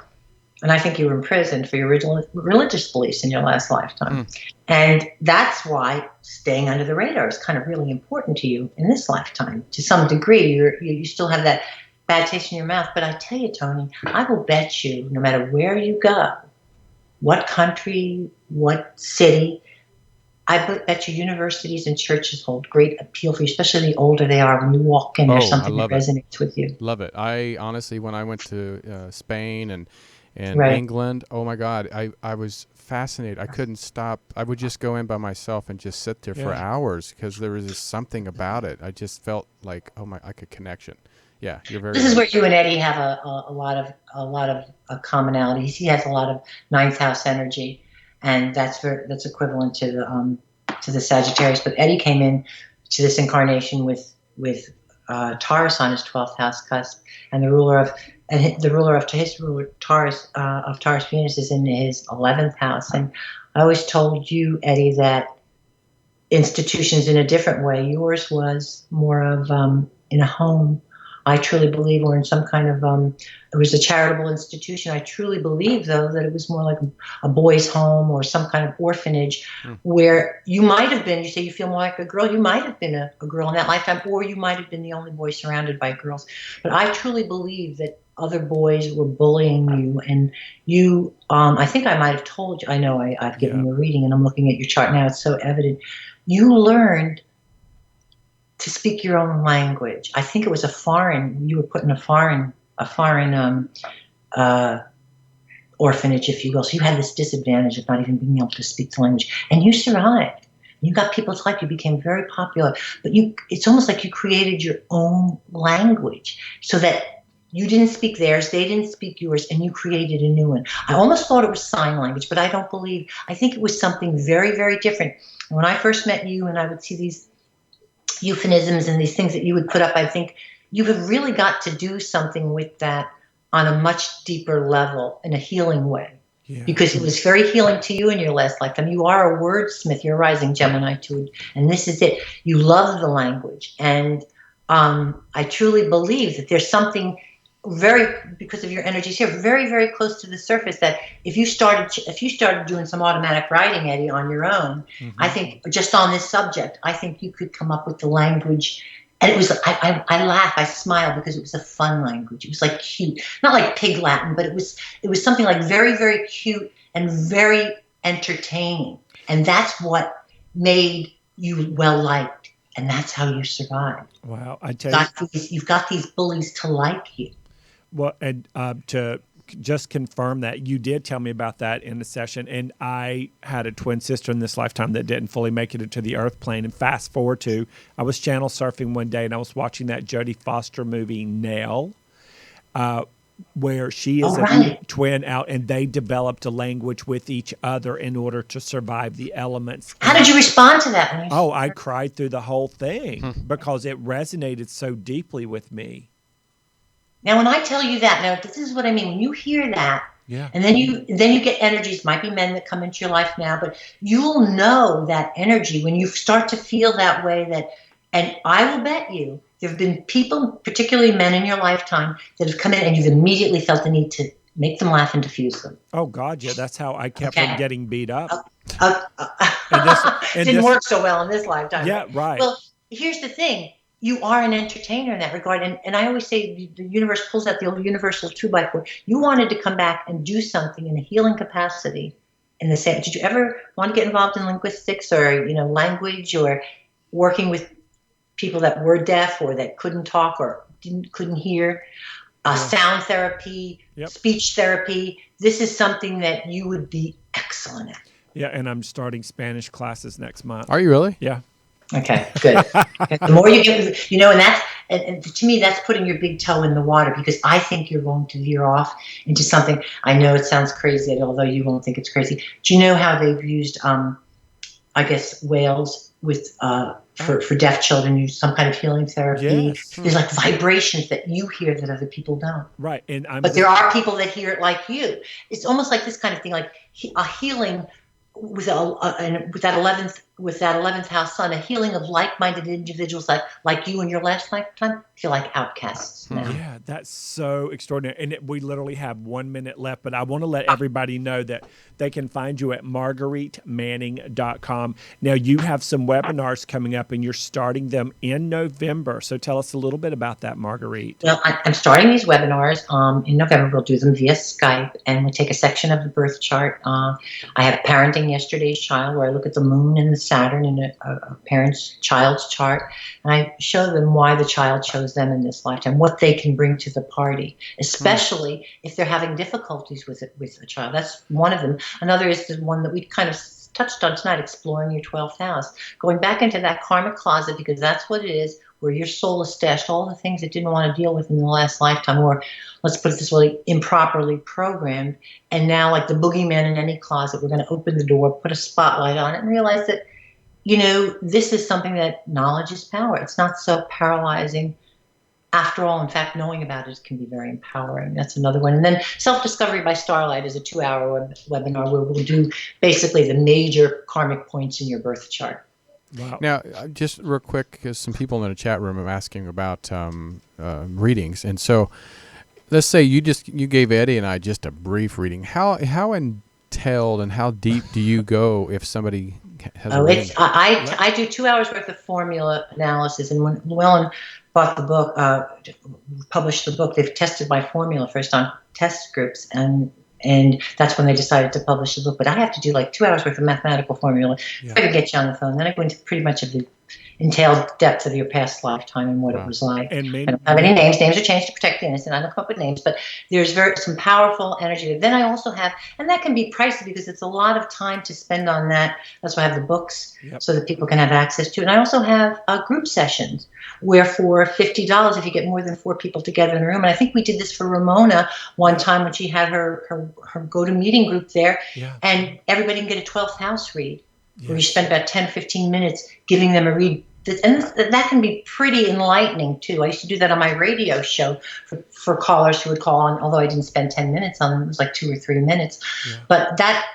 and I think you were imprisoned for your original religious beliefs in your last lifetime. And that's why staying under the radar is kind of really important to you in this lifetime. To some degree, you still have that bad taste in your mouth. But I tell you, Tony, I will bet you, no matter where you go, what country, what city, I bet you universities and churches hold great appeal for you, especially the older they are. When you walk in, there's something that resonates with you. Love it. I honestly, when I went to Spain and England, oh my God, I was fascinated. I couldn't stop. I would just go in by myself and just sit there for hours because there was just something about it. I just felt like, like a connection. Yeah, you're very. This is where you and Eddie have a lot of commonalities. He has a lot of ninth house energy. And that's equivalent to the Sagittarius. But Eddie came in to this incarnation with Taurus on his 12th house cusp, and the ruler of Taurus Venus is in his 11th house. And I always told you, Eddie, that institutions in a different way. Yours was more of in a home. I truly believe, or in some kind of, it was a charitable institution. I truly believe, though, that it was more like a boys' home or some kind of orphanage where you might have been, you say you feel more like a girl, you might have been a girl in that lifetime, or you might have been the only boy surrounded by girls. But I truly believe that other boys were bullying you, and you, I think I might have told you, I know I've given you a reading, and I'm looking at your chart now, it's so evident. You learned to speak your own language. I think it was you were put in a foreign orphanage, if you will. So you had this disadvantage of not even being able to speak the language, and you survived. You got people to like you, became very popular, but it's almost like you created your own language so that you didn't speak theirs, they didn't speak yours, and you created a new one. I almost thought it was sign language, but I think it was something very, very different. And when I first met you and I would see these euphemisms and these things that you would put up, I think you have really got to do something with that on a much deeper level in a healing way. Yeah. Because it was very healing to you in your last lifetime. You are a wordsmith. You're a rising Gemini too, and this is it. You love the language, and I truly believe that there's something because of your energies here, very, very close to the surface, that if you started doing some automatic writing, Eddie, on your own, I think just on this subject, I think you could come up with the language. And it was, I laugh, I smile because it was a fun language. It was like cute, not like pig Latin, but it was something like very, very cute and very entertaining. And that's what made you well liked. and that's how you survive. Wow, I tell you. You've got these bullies to like you. Well, and to just confirm that, you did tell me about that in the session, and I had a twin sister in this lifetime that didn't fully make it into the earth plane. And fast forward to, I was channel surfing one day, and I was watching that Jodie Foster movie, Nell, where she is a twin out, and they developed a language with each other in order to survive the elements. How did you respond to that? I cried through the whole thing because it resonated so deeply with me. Now, when I tell you that, now this is what I mean. When you hear that, and then you get energies. Might be men that come into your life now, but you'll know that energy when you start to feel that way. And I will bet you there have been people, particularly men in your lifetime, that have come in and you've immediately felt the need to make them laugh and diffuse them. Oh God, yeah, that's how I kept from getting beat up. Didn't work so well in this lifetime. Yeah, right. Well, here's the thing. You are an entertainer in that regard. And I always say the universe pulls out the old universal 2x4. You wanted to come back and do something in a healing capacity in the same. Did you ever want to get involved in linguistics or, language or working with people that were deaf or that couldn't talk or couldn't hear? Sound therapy, speech therapy. This is something that you would be excellent at. Yeah, and I'm starting Spanish classes next month. Are you really? Yeah. Okay, good. The more you get, and to me, that's putting your big toe in the water, because I think you're going to veer off into something. I know it sounds crazy, although you won't think it's crazy. Do you know how they've used, whales with for deaf children, use some kind of healing therapy? Yes. There's like vibrations that you hear that other people don't. Right, but there are people that hear it like you. It's almost like this kind of thing, like a healing with that 11th house sun, a healing of like-minded individuals like you in your last lifetime feel like outcasts now. Yeah, that's so extraordinary. And we literally have 1 minute left, but I want to let everybody know that they can find you at margueritemanning.com. Now, you have some webinars coming up, and you're starting them in November. So tell us a little bit about that, Marguerite. Well, I'm starting these webinars in November. We'll do them via Skype, and we'll take a section of the birth chart. I have Parenting Yesterday's Child, where I look at the moon and the Saturn in a parent's child's chart, and I show them why the child chose them in this lifetime, what they can bring to the party, especially if they're having difficulties with a child. That's one of them. Another is the one that we kind of touched on tonight, exploring your 12th house, going back into that karmic closet, because that's what it is, where your soul is stashed, all the things it didn't want to deal with in the last lifetime, or let's put it this way, improperly programmed. And now, like the boogeyman in any closet, we're going to open the door, put a spotlight on it, and realize that, this is something that knowledge is power. It's not so paralyzing. After all, in fact, knowing about it can be very empowering. That's another one. And then Self-Discovery by Starlight is a 2-hour webinar where we'll do basically the major karmic points in your birth chart. Wow. Now, just real quick, because some people in the chat room are asking about readings. And so let's say you gave Eddie and I just a brief reading. How entailed and how deep do you go if somebody has a reading? I do 2 hours worth of formula analysis. And when Llewellyn bought the book, published the book, they've tested my formula first on test groups, and that's when they decided to publish the book. But I have to do like 2 hours worth of mathematical formula if I could get you on the phone. Then I go into pretty much of the entailed depth of your past lifetime and what it was like. And I don't have any names. Names are changed to protect the innocent. I don't come up with names, but there's some powerful energy. Then I also have, and that can be pricey because it's a lot of time to spend on that. That's why I have the books so that people can have access to it. And I also have group sessions where for $50, if you get more than 4 people together in a room, and I think we did this for Ramona one time when she had her go-to-meeting group there, and everybody can get a 12th house read. Where you spend about 10, 15 minutes giving them a read. And that can be pretty enlightening, too. I used to do that on my radio show for callers who would call on, although I didn't spend 10 minutes on them. It was like 2 or 3 minutes. Yeah. But that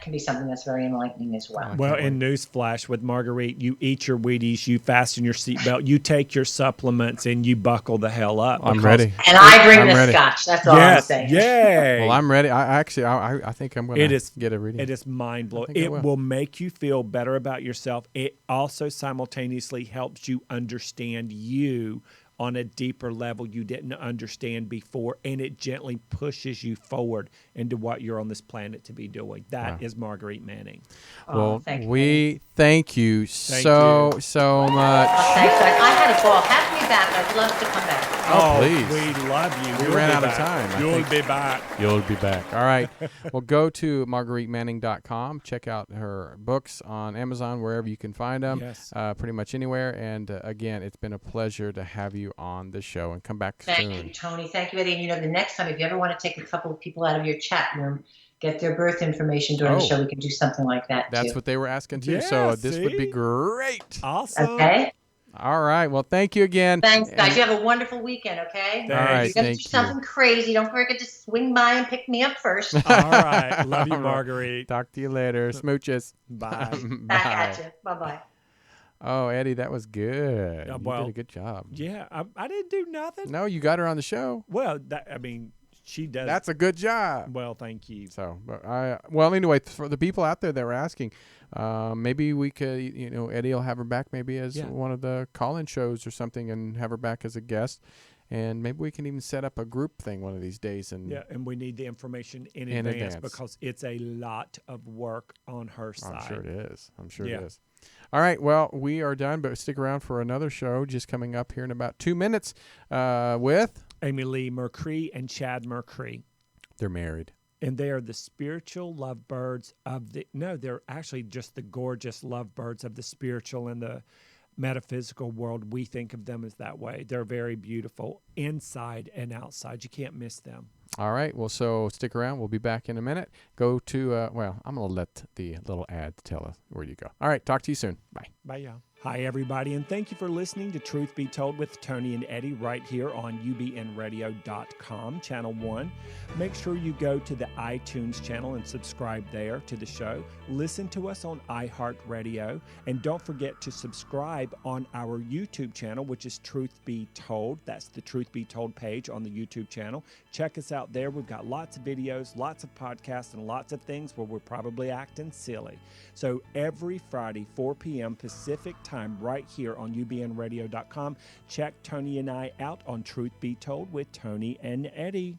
can be something that's very enlightening as well. Well, in newsflash, with Marguerite, you eat your Wheaties, you fasten your seatbelt, you take your supplements, and you buckle the hell up. I'm ready. And I bring the scotch. That's all I'm saying. Yay. Well, I'm ready. I think I'm going to get a reading. It is mind-blowing. It will make you feel better about yourself. It also simultaneously helps you understand you on a deeper level you didn't understand before, and it gently pushes you forward into what you're on this planet to be doing. That is Marguerite Manning. Well, we thank you so much. Oh, thanks, guys. I had a ball. Have me back. I'd love to come back. Oh, please. We love you. We ran out of time. You'll be back. You'll be back. All right. Well, go to margueritemanning.com. Check out her books on Amazon, wherever you can find them. Yes. Pretty much anywhere. And again, it's been a pleasure to have you on the show. And come back soon. Thank you, Tony. Thank you, Eddie. And you know, the next time, if you ever want to take a couple of people out of your chat room, get their birth information during the show, we can do something like that. That's too. what they were asking too. Yeah, So this would be great. Awesome. Okay. All right. Well, thank you again. Thanks, guys. You have a wonderful weekend, okay? All right. You're going to do something crazy. Don't forget to swing by and pick me up first. All right. Love you, Marguerite. Talk to you later. Smooches. Bye. Back at you. Bye-bye. Oh, Eddie, that was good. You well, did a good job. Yeah, I didn't do nothing. No, you got her on the show. Well, she does. That's a good job. Well, thank you. So, well, anyway, for the people out there that were asking, maybe we could, Eddie will have her back maybe as one of the call-in shows or something, and have her back as a guest, and maybe we can even set up a group thing one of these days. And and we need the information in advance because it's a lot of work on her side. I'm sure it is. It is. All right, well, we are done, but stick around for another show just coming up here in about 2 minutes with Amy Lee Mercury and Chad Mercury. They're married. And they are the spiritual lovebirds of they're actually just the gorgeous lovebirds of the spiritual and the metaphysical world. We think of them as that way. They're very beautiful inside and outside. You can't miss them. All right. Well, so stick around. We'll be back in a minute. Go to, I'm going to let the little ad tell us where you go. All right. Talk to you soon. Bye. Bye, y'all. Hi, everybody, and thank you for listening to Truth Be Told with Tony and Eddie right here on ubnradio.com, Channel 1. Make sure you go to the iTunes channel and subscribe there to the show. Listen to us on iHeartRadio, and don't forget to subscribe on our YouTube channel, which is Truth Be Told. That's the Truth Be Told page on the YouTube channel. Check us out there. We've got lots of videos, lots of podcasts, and lots of things where we're probably acting silly. So every Friday, 4 p.m. Pacific time, right here on ubnradio.com. Check Tony and I out on Truth Be Told with Tony and Eddie.